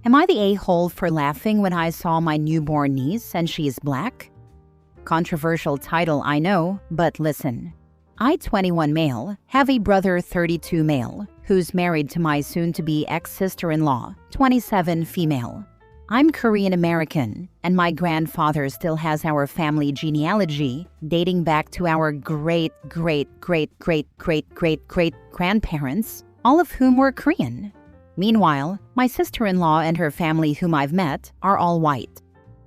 Am I the a-hole for laughing when I saw my newborn niece and she's black? Controversial title, I know, but listen. I, 21 male, have a brother 32 male, who's married to my soon-to-be ex-sister-in-law, 27 female. I'm Korean American, and my grandfather still has our family genealogy dating back to our great-great-great-great-great-great-great-grandparents, all of whom were Korean. Meanwhile, my sister-in-law and her family whom I've met are all white.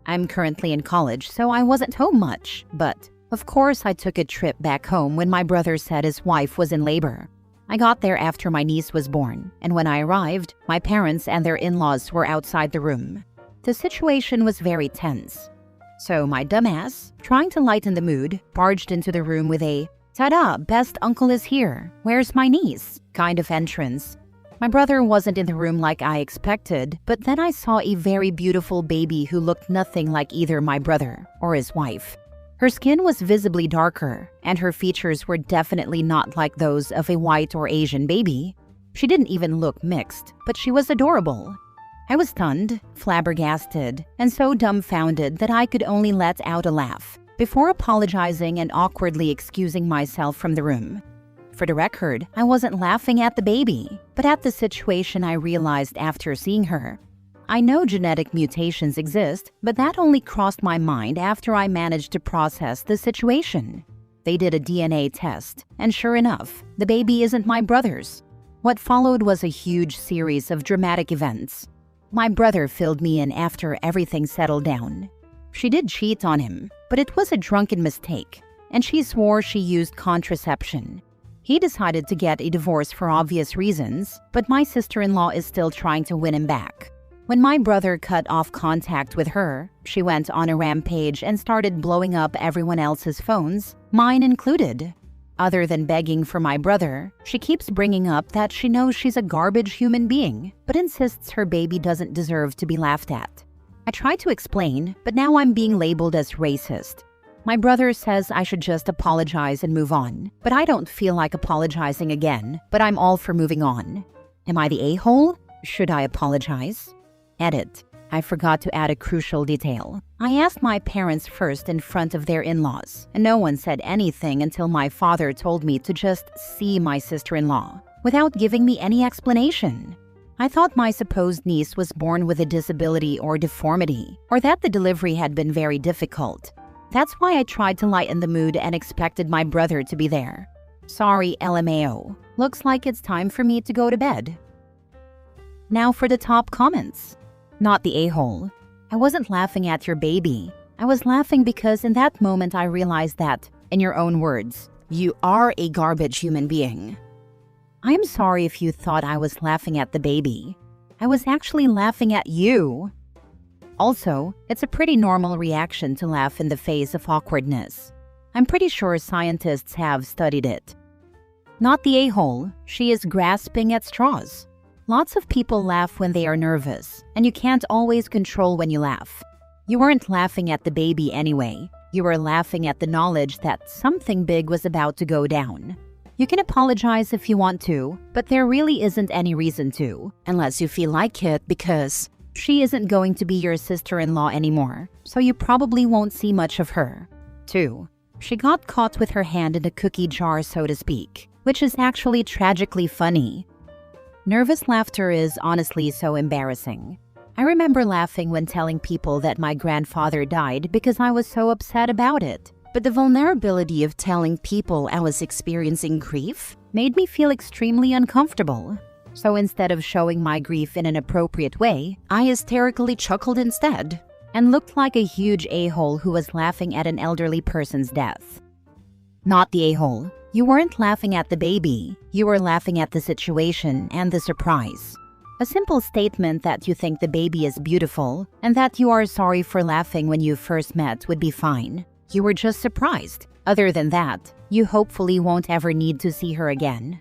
I'm currently in college, so I wasn't home much, but of course I took a trip back home when my brother said his wife was in labor. I got there after my niece was born, and when I arrived, my parents and their in-laws were outside the room. The situation was very tense. So my dumbass, trying to lighten the mood, barged into the room with a "Ta-da, best uncle is here, where's my niece?" kind of entrance. My brother wasn't in the room like I expected, but then I saw a very beautiful baby who looked nothing like either my brother or his wife. Her skin was visibly darker, and her features were definitely not like those of a white or Asian baby. She didn't even look mixed, but she was adorable. I was stunned, flabbergasted, and so dumbfounded that I could only let out a laugh before apologizing and awkwardly excusing myself from the room. For the record, I wasn't laughing at the baby, but at the situation I realized after seeing her. I know genetic mutations exist, but that only crossed my mind after I managed to process the situation. They did a DNA test, and sure enough, the baby isn't my brother's. What followed was a huge series of dramatic events. My brother filled me in after everything settled down. She did cheat on him, but it was a drunken mistake, and she swore she used contraception. He decided to get a divorce for obvious reasons, but my sister-in-law is still trying to win him back. When my brother cut off contact with her, she went on a rampage and started blowing up everyone else's phones, mine included. Other than begging for my brother, she keeps bringing up that she knows she's a garbage human being, but insists her baby doesn't deserve to be laughed at. I tried to explain, but now I'm being labeled as racist. My brother says I should just apologize and move on, but I don't feel like apologizing again, but I'm all for moving on. Am I the a-hole? Should I apologize? Edit. I forgot to add a crucial detail. I asked my parents first in front of their in-laws, and no one said anything until my father told me to just see my sister-in-law, without giving me any explanation. I thought my supposed niece was born with a disability or deformity, or that the delivery had been very difficult. That's why I tried to lighten the mood and expected my brother to be there. Sorry, LMAO. Looks like it's time for me to go to bed. Now for the top comments. Not the a-hole. I wasn't laughing at your baby. I was laughing because in that moment I realized that, in your own words, you are a garbage human being. I am sorry if you thought I was laughing at the baby. I was actually laughing at you. Also, it's a pretty normal reaction to laugh in the face of awkwardness. I'm pretty sure scientists have studied it. Not the a-hole. She is grasping at straws. Lots of people laugh when they are nervous, and you can't always control when you laugh. You weren't laughing at the baby anyway. You were laughing at the knowledge that something big was about to go down. You can apologize if you want to, but there really isn't any reason to, unless you feel like it, because she isn't going to be your sister-in-law anymore, so you probably won't see much of her. 2. She got caught with her hand in a cookie jar, so to speak, which is actually tragically funny. Nervous laughter is honestly so embarrassing. I remember laughing when telling people that my grandfather died because I was so upset about it. But the vulnerability of telling people I was experiencing grief made me feel extremely uncomfortable. So instead of showing my grief in an appropriate way, I hysterically chuckled instead and looked like a huge a-hole who was laughing at an elderly person's death. Not the a-hole. You weren't laughing at the baby. You were laughing at the situation and the surprise. A simple statement that you think the baby is beautiful and that you are sorry for laughing when you first met would be fine. You were just surprised. Other than that, you hopefully won't ever need to see her again.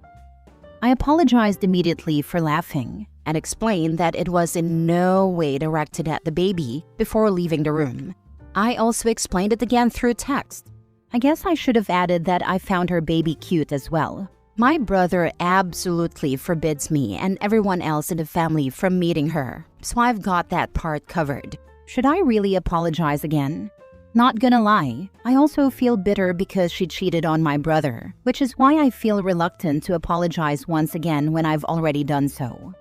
I apologized immediately for laughing and explained that it was in no way directed at the baby before leaving the room. I also explained it again through text. I guess I should have added that I found her baby cute as well. My brother absolutely forbids me and everyone else in the family from meeting her, so I've got that part covered. Should I really apologize again? Not gonna lie, I also feel bitter because she cheated on my brother, which is why I feel reluctant to apologize once again when I've already done so.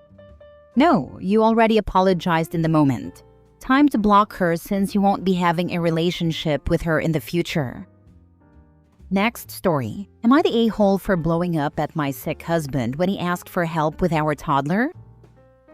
No, you already apologized in the moment. Time to block her since you won't be having a relationship with her in the future. Next story. Am I the a-hole for blowing up at my sick husband when he asked for help with our toddler?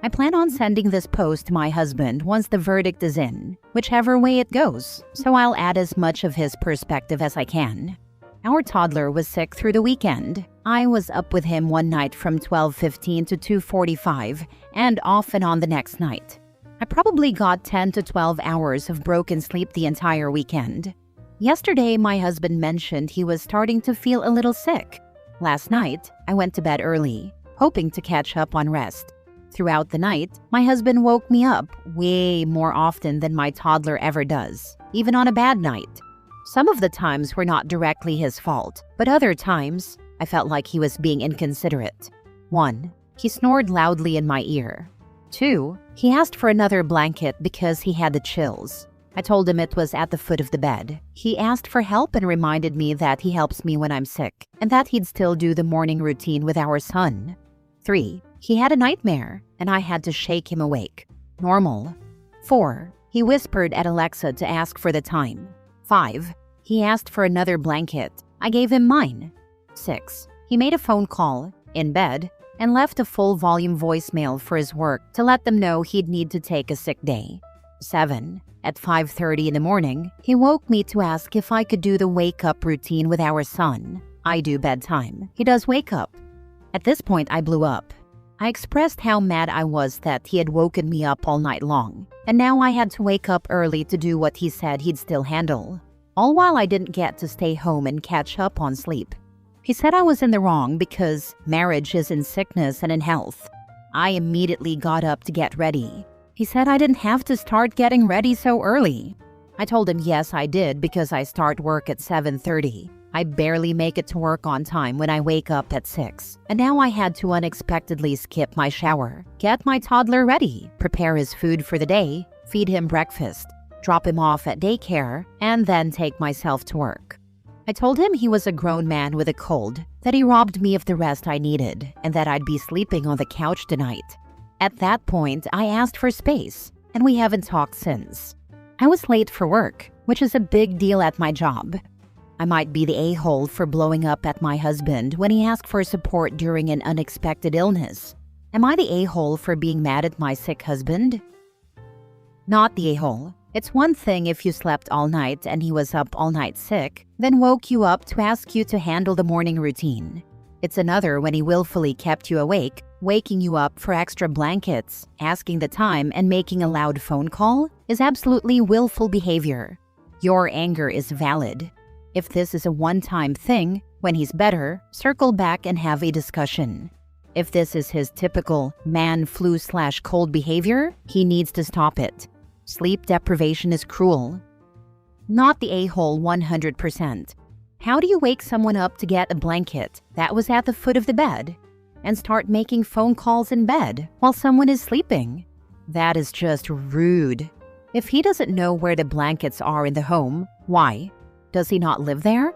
I plan on sending this post to my husband once the verdict is in, whichever way it goes, so I'll add as much of his perspective as I can. Our toddler was sick through the weekend. I was up with him one night from 12:15 to 2:45 and off and on the next night. I probably got 10 to 12 hours of broken sleep the entire weekend. Yesterday, my husband mentioned he was starting to feel a little sick. Last night, I went to bed early, hoping to catch up on rest. Throughout the night, my husband woke me up way more often than my toddler ever does, even on a bad night. Some of the times were not directly his fault, but other times, I felt like he was being inconsiderate. 1. He snored loudly in my ear. 2. He asked for another blanket because he had the chills. I told him it was at the foot of the bed. He asked for help and reminded me that he helps me when I'm sick, and that he'd still do the morning routine with our son. 3. He had a nightmare, and I had to shake him awake. Normal. 4. He whispered at Alexa to ask for the time. 5. He asked for another blanket. I gave him mine. 6. He made a phone call, in bed, and left a full-volume voicemail for his work to let them know he'd need to take a sick day. 7. At 5:30 in the morning, he woke me to ask if I could do the wake-up routine with our son. I do bedtime. He does wake up. At this point, I blew up. I expressed how mad I was that he had woken me up all night long, and now I had to wake up early to do what he said he'd still handle, all while I didn't get to stay home and catch up on sleep. He said I was in the wrong because marriage is in sickness and in health. I immediately got up to get ready. He said I didn't have to start getting ready so early. I told him yes, I did because I start work at 7:30. I barely make it to work on time when I wake up at 6. And now I had to unexpectedly skip my shower, get my toddler ready, prepare his food for the day, feed him breakfast, drop him off at daycare, and then take myself to work. I told him he was a grown man with a cold, that he robbed me of the rest I needed, and that I'd be sleeping on the couch tonight. At that point, I asked for space, and we haven't talked since. I was late for work, which is a big deal at my job. I might be the a-hole for blowing up at my husband when he asked for support during an unexpected illness. Am I the a-hole for being mad at my sick husband? Not the a-hole. It's one thing if you slept all night and he was up all night sick, then woke you up to ask you to handle the morning routine. It's another when he willfully kept you awake, waking you up for extra blankets, asking the time, and making a loud phone call is absolutely willful behavior. Your anger is valid. If this is a one-time thing, when he's better, circle back and have a discussion. If this is his typical man flu/cold behavior, he needs to stop it. Sleep deprivation is cruel. Not the a-hole 100%. How do you wake someone up to get a blanket that was at the foot of the bed and start making phone calls in bed while someone is sleeping? That is just rude. If he doesn't know where the blankets are in the home, why? Does he not live there?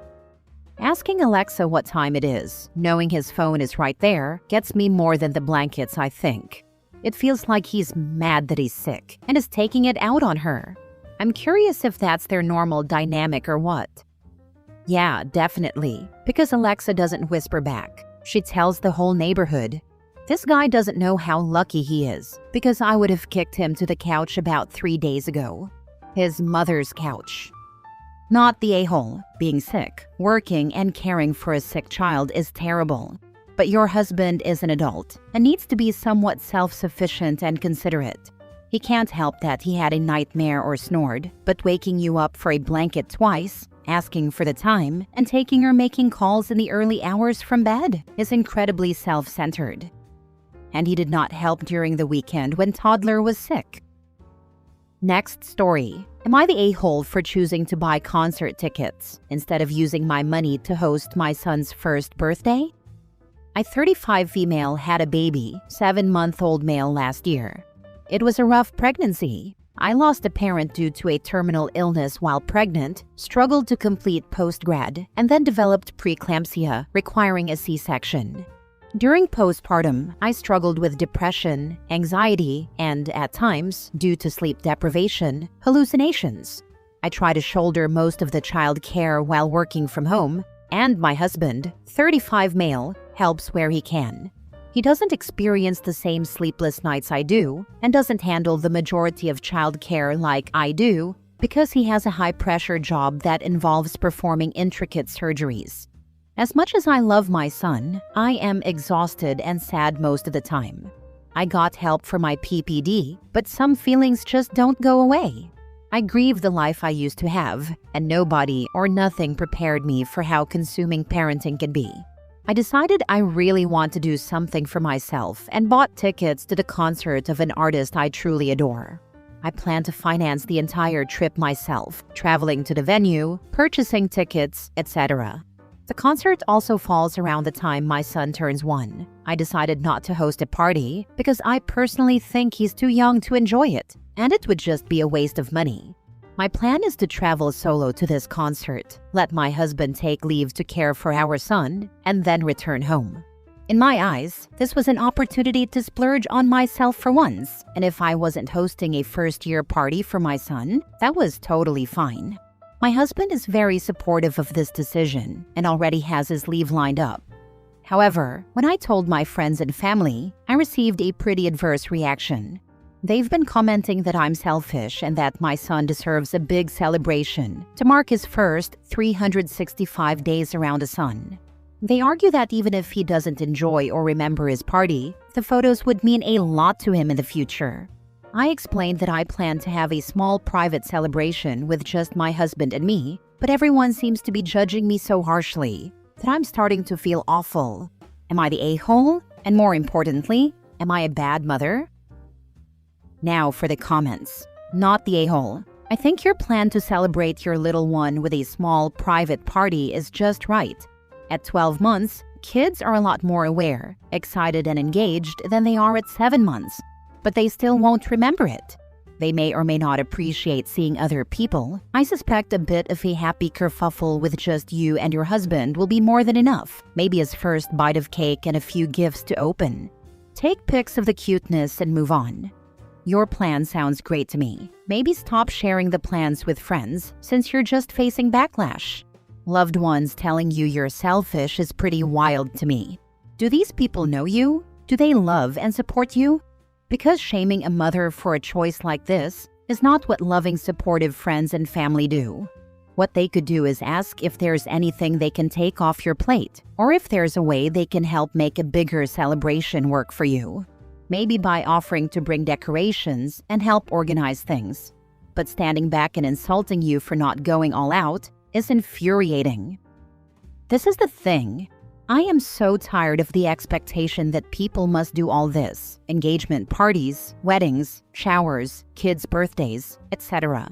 Asking Alexa what time it is, knowing his phone is right there, gets me more than the blankets, I think. It feels like he's mad that he's sick and is taking it out on her. I'm curious if that's their normal dynamic or what. Yeah, definitely, because Alexa doesn't whisper back. She tells the whole neighborhood. This guy doesn't know how lucky he is, because I would have kicked him to the couch about 3 days ago. His mother's couch. Not the a-hole. Being sick, working, and caring for a sick child is terrible. But your husband is an adult and needs to be somewhat self-sufficient and considerate. He can't help that he had a nightmare or snored, but waking you up for a blanket twice, asking for the time, and taking or making calls in the early hours from bed is incredibly self-centered. And he did not help during the weekend when toddler was sick. Next story. Am I the a-hole for choosing to buy concert tickets instead of using my money to host my son's first birthday? I, 35 female, had a baby, 7-month-old male last year. It was a rough pregnancy. I lost a parent due to a terminal illness while pregnant, struggled to complete postgrad, and then developed preeclampsia, requiring a C-section. During postpartum, I struggled with depression, anxiety, and, at times, due to sleep deprivation, hallucinations. I try to shoulder most of the child care while working from home, and my husband, 35 male, helps where he can. He doesn't experience the same sleepless nights I do, and doesn't handle the majority of child care like I do because he has a high-pressure job that involves performing intricate surgeries. As much as I love my son, I am exhausted and sad most of the time. I got help for my PPD, but some feelings just don't go away. I grieve the life I used to have, and nobody or nothing prepared me for how consuming parenting can be. I decided I really want to do something for myself and bought tickets to the concert of an artist I truly adore. I plan to finance the entire trip myself, traveling to the venue, purchasing tickets, etc. The concert also falls around the time my son turns 1. I decided not to host a party because I personally think he's too young to enjoy it, and it would just be a waste of money. My plan is to travel solo to this concert, let my husband take leave to care for our son, and then return home. In my eyes, this was an opportunity to splurge on myself for once, and if I wasn't hosting a first-year party for my son, that was totally fine. My husband is very supportive of this decision and already has his leave lined up. However, when I told my friends and family, I received a pretty adverse reaction. They've been commenting that I'm selfish and that my son deserves a big celebration to mark his first 365 days around the sun. They argue that even if he doesn't enjoy or remember his party, the photos would mean a lot to him in the future. I explained that I plan to have a small private celebration with just my husband and me, but everyone seems to be judging me so harshly that I'm starting to feel awful. Am I the a-hole? And more importantly, am I a bad mother? Now for the comments. Not the a-hole. I think your plan to celebrate your little one with a small private party is just right. At 12 months, kids are a lot more aware, excited, and engaged than they are at 7 months. But they still won't remember it. They may or may not appreciate seeing other people. I suspect a bit of a happy kerfuffle with just you and your husband will be more than enough. Maybe his first bite of cake and a few gifts to open. Take pics of the cuteness and move on. Your plan sounds great to me. Maybe stop sharing the plans with friends since you're just facing backlash. Loved ones telling you you're selfish is pretty wild to me. Do these people know you? Do they love and support you? Because shaming a mother for a choice like this is not what loving, supportive friends and family do. What they could do is ask if there's anything they can take off your plate, or if there's a way they can help make a bigger celebration work for you. Maybe by offering to bring decorations and help organize things. But standing back and insulting you for not going all out is infuriating. This is the thing. I am so tired of the expectation that people must do all this. Engagement parties, weddings, showers, kids' birthdays, etc.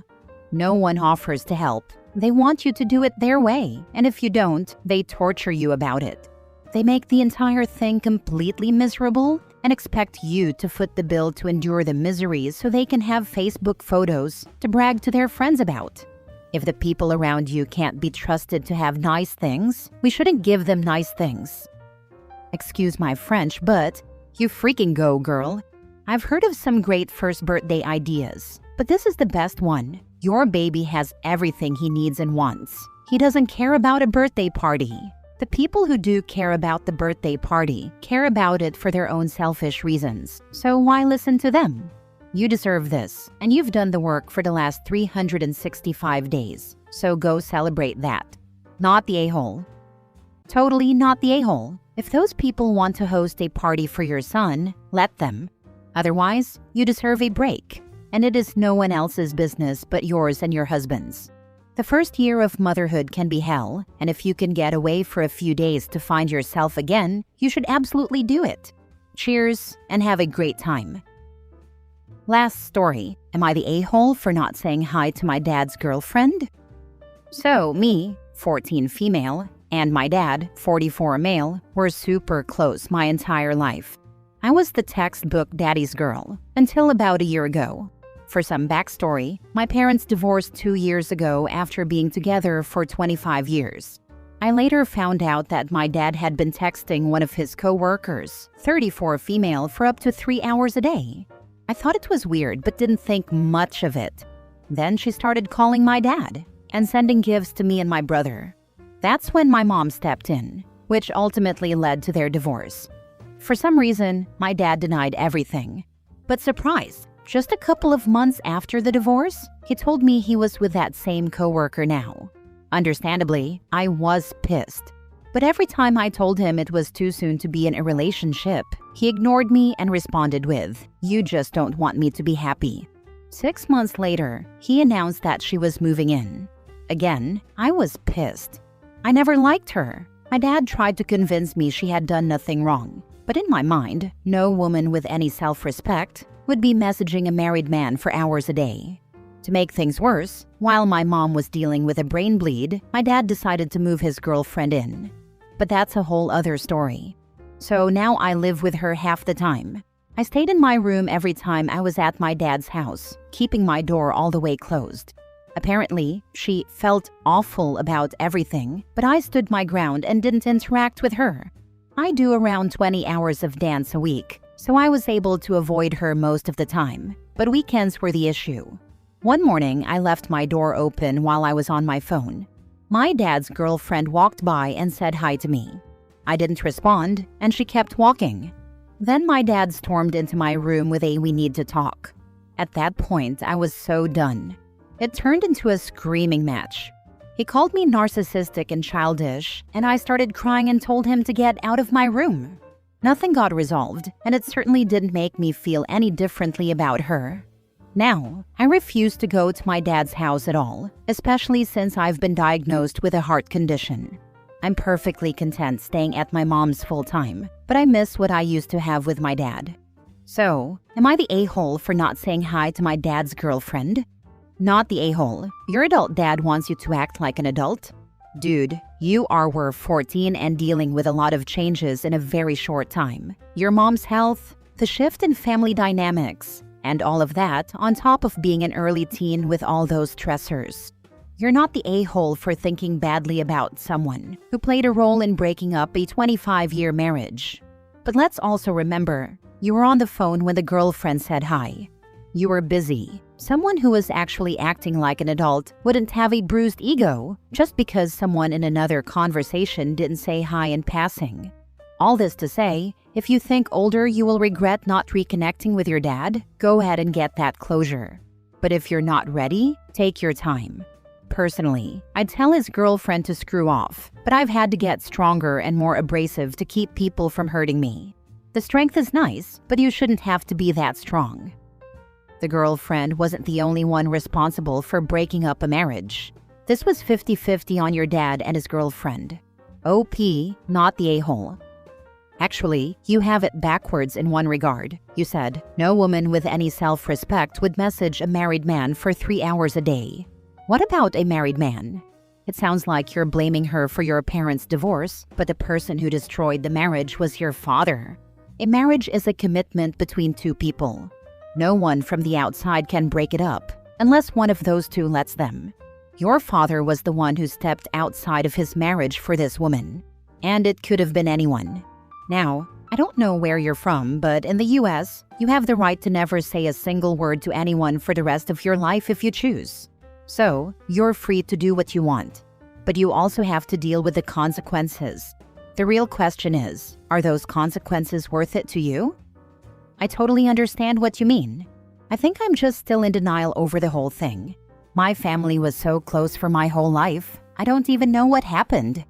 No one offers to help. They want you to do it their way, and if you don't, they torture you about it. They make the entire thing completely miserable and expect you to foot the bill to endure the miseries so they can have Facebook photos to brag to their friends about. If the people around you can't be trusted to have nice things, we shouldn't give them nice things. Excuse my French, but you freaking go, girl. I've heard of some great first birthday ideas, but this is the best one. Your baby has everything he needs and wants. He doesn't care about a birthday party. The people who do care about the birthday party care about it for their own selfish reasons, so why listen to them? You deserve this, and you've done the work for the last 365 days, so go celebrate that. Not the a-hole. Totally not the a-hole. If those people want to host a party for your son, let them. Otherwise, you deserve a break, and it is no one else's business but yours and your husband's. The first year of motherhood can be hell, and if you can get away for a few days to find yourself again, you should absolutely do it. Cheers, and have a great time. Last story. Am I the a-hole for not saying hi to my dad's girlfriend? So, me, 14 female, and my dad, 44 male, were super close my entire life. I was the textbook daddy's girl until about a year ago. For some backstory, my parents divorced 2 years ago after being together for 25 years. I later found out that my dad had been texting one of his co-workers, 34 female, for up to 3 hours a day. I thought it was weird but didn't think much of it. Then she started calling my dad and sending gifts to me and my brother. That's when my mom stepped in, which ultimately led to their divorce. For some reason, my dad denied everything. But surprise, just a couple of months after the divorce, he told me he was with that same coworker now. Understandably, I was pissed. But every time I told him it was too soon to be in a relationship, he ignored me and responded with, "You just don't want me to be happy." 6 months later, he announced that she was moving in. Again, I was pissed. I never liked her. My dad tried to convince me she had done nothing wrong. But in my mind, no woman with any self-respect would be messaging a married man for hours a day. To make things worse, while my mom was dealing with a brain bleed, my dad decided to move his girlfriend in. But that's a whole other story. So now I live with her half the time. I stayed in my room every time I was at my dad's house, keeping my door all the way closed. Apparently, she felt awful about everything, but I stood my ground and didn't interact with her. I do around 20 hours of dance a week, so I was able to avoid her most of the time, but weekends were the issue. One morning, I left my door open while I was on my phone. My dad's girlfriend walked by and said hi to me. I didn't respond, and she kept walking. Then my dad stormed into my room with a "we need to talk." At that point, I was so done. It turned into a screaming match. He called me narcissistic and childish, and I started crying and told him to get out of my room. Nothing got resolved, and it certainly didn't make me feel any differently about her. Now, I refuse to go to my dad's house at all, especially since I've been diagnosed with a heart condition. I'm perfectly content staying at my mom's full-time, but I miss what I used to have with my dad. So, am I the a-hole for not saying hi to my dad's girlfriend? Not the a-hole. Your adult dad wants you to act like an adult? Dude, you were 14 and dealing with a lot of changes in a very short time. Your mom's health, the shift in family dynamics, and all of that on top of being an early teen with all those stressors. You're not the a-hole for thinking badly about someone who played a role in breaking up a 25-year marriage. But let's also remember, you were on the phone when the girlfriend said hi. You were busy. Someone who was actually acting like an adult wouldn't have a bruised ego just because someone in another conversation didn't say hi in passing. All this to say, if you think older you will regret not reconnecting with your dad, go ahead and get that closure. But if you're not ready, take your time. Personally, I'd tell his girlfriend to screw off, but I've had to get stronger and more abrasive to keep people from hurting me. The strength is nice, but you shouldn't have to be that strong. The girlfriend wasn't the only one responsible for breaking up a marriage. This was 50-50 on your dad and his girlfriend. OP, not the a-hole. Actually, you have it backwards in one regard. You said, no woman with any self-respect would message a married man for 3 hours a day. What about a married man? It sounds like you're blaming her for your parents' divorce, but the person who destroyed the marriage was your father. A marriage is a commitment between two people. No one from the outside can break it up, unless one of those two lets them. Your father was the one who stepped outside of his marriage for this woman. And it could have been anyone. Now, I don't know where you're from, but in the US, you have the right to never say a single word to anyone for the rest of your life if you choose. So, you're free to do what you want. But you also have to deal with the consequences. The real question is, are those consequences worth it to you? I totally understand what you mean. I think I'm just still in denial over the whole thing. My family was so close for my whole life, I don't even know what happened.